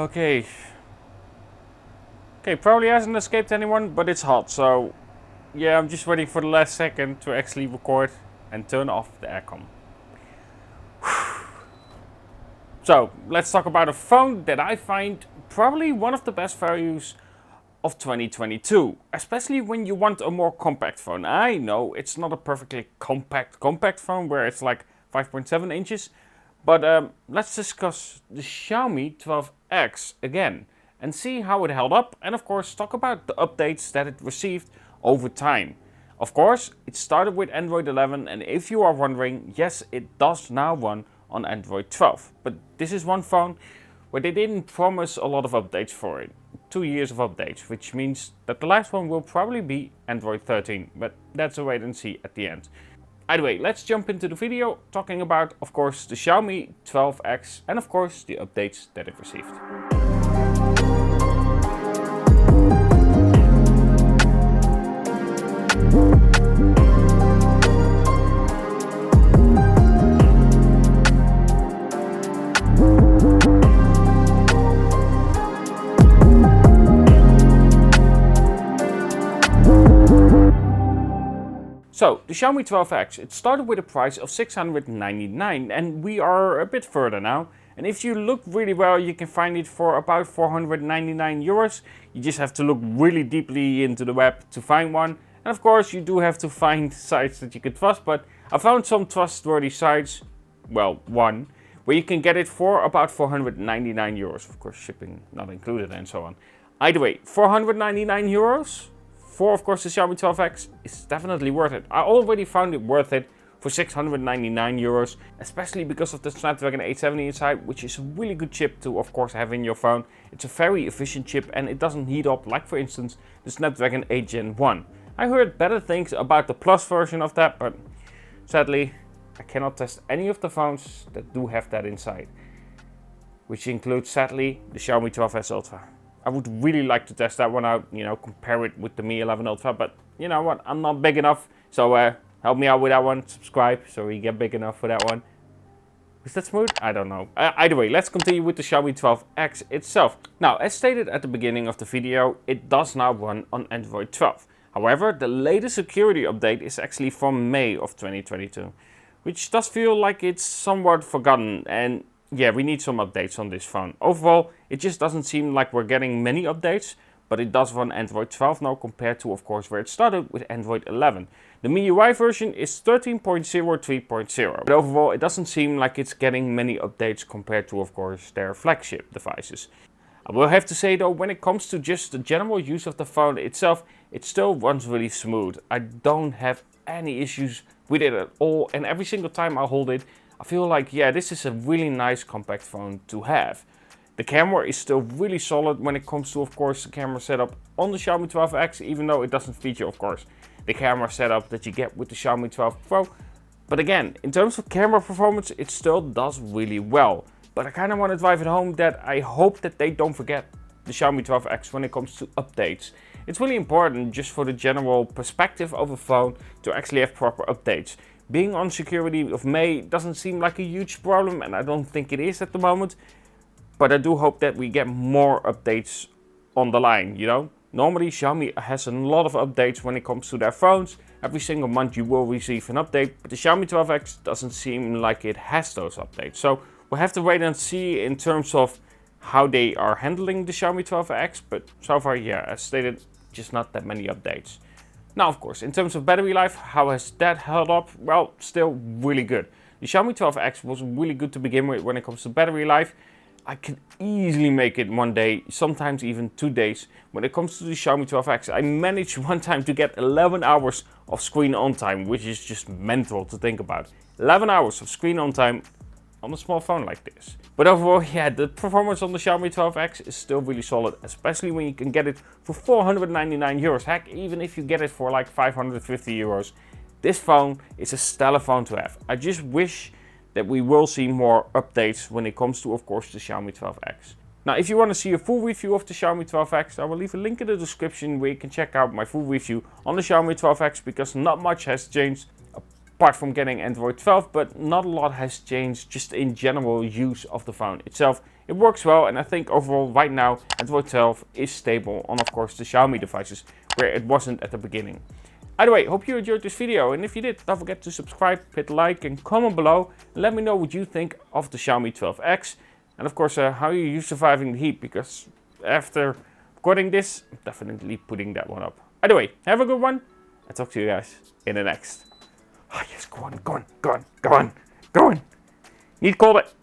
Okay. Okay, probably hasn't escaped anyone, but it's hot, so yeah, I'm just waiting for the last second to actually record and turn off the aircon. So, let's talk about a phone that I find probably one of the best values of 2022, especially when you want a more compact phone. I know it's not a perfectly compact phone where it's like 5.7 inches, but let's discuss the Xiaomi 12X again and see how it held up, and of course talk about the updates that it received over time. Of course, it started with Android 11, and if you are wondering, yes, it does now run on Android 12. But this is one phone where they didn't promise a lot of updates for it. 2 years of updates, which means that the last one will probably be Android 13, but that's a wait and see at the end. Either way, let's jump into the video talking about, of course, the Xiaomi 12X and of course the updates that it received. So, the Xiaomi 12X, it started with a price of $699 and we are a bit further now. And if you look really well, you can find it for about 499 euros. You just have to look really deeply into the web to find one. And of course, you do have to find sites that you can trust, but I found some trustworthy sites, well, one, where you can get it for about 499 euros. Of course, shipping not included and so on. Either way, 499 euros? For, of course, the Xiaomi 12X is definitely worth it. I already found it worth it for 699 euros, especially because of the Snapdragon 870 inside, which is a really good chip to, of course, have in your phone. It's a very efficient chip and it doesn't heat up like, for instance, the Snapdragon 8 Gen 1. I heard better things about the Plus version of that, but sadly, I cannot test any of the phones that do have that inside, which includes, sadly, the Xiaomi 12S Ultra. I would really like to test that one out, you know, compare it with the Mi 11 Ultra, but you know what, I'm not big enough, so help me out with that one, subscribe so we get big enough for that one. Is that smooth? I don't know. Either way, let's continue with the Xiaomi 12X itself. Now, as stated at the beginning of the video, it does now run on Android 12. However, the latest security update is actually from May of 2022, which does feel like it's somewhat forgotten, and yeah, we need some updates on this phone. Overall, it just doesn't seem like we're getting many updates, but it does run Android 12 now compared to, of course, where it started with Android 11. The MIUI version is 13.03.0, but overall, it doesn't seem like it's getting many updates compared to, of course, their flagship devices. I will have to say though, when it comes to just the general use of the phone itself, it still runs really smooth. I don't have any issues with it at all, and every single time I hold it, I feel like, yeah, this is a really nice compact phone to have. The camera is still really solid when it comes to, of course, the camera setup on the Xiaomi 12X, even though it doesn't feature, of course, the camera setup that you get with the Xiaomi 12 Pro. But again, in terms of camera performance, it still does really well. But I kind of want to drive it home that I hope that they don't forget the Xiaomi 12X when it comes to updates. It's really important just for the general perspective of a phone to actually have proper updates. Being on security of May doesn't seem like a huge problem, and I don't think it is at the moment. But I do hope that we get more updates on the line, you know. Normally Xiaomi has a lot of updates when it comes to their phones. Every single month you will receive an update, but the Xiaomi 12X doesn't seem like it has those updates. So we'll have to wait and see in terms of how they are handling the Xiaomi 12X, but so far, yeah, as stated, just not that many updates. Now, of course, in terms of battery life, how has that held up? Well, still really good. The Xiaomi 12X was really good to begin with when it comes to battery life. I can easily make it 1 day, sometimes even 2 days. When it comes to the Xiaomi 12X, I managed one time to get 11 hours of screen on time, which is just mental to think about. 11 hours of screen on time on a small phone like this. But overall, yeah, the performance on the Xiaomi 12X is still really solid, especially when you can get it for 499 euros. Heck, even if you get it for like 550 euros, this phone is a stellar phone to have. I just wish that we will see more updates when it comes to, of course, the Xiaomi 12X. Now, if you want to see a full review of the Xiaomi 12X, I will leave a link in the description where you can check out my full review on the Xiaomi 12X, because not much has changed apart from getting Android 12, but not a lot has changed just in general use of the phone itself. It works well, and I think overall right now Android 12 is stable on, of course, the Xiaomi devices, where it wasn't at the beginning. Either way, hope you enjoyed this video, and if you did, don't forget to subscribe, hit like and comment below, and let me know what you think of the Xiaomi 12X, and of course how you surviving the heat, because after recording this, I'm definitely putting that one up. Either way, have a good one, and talk to you guys in the next. Oh yes, go on, go on, go on, go on, go on. Niet call it.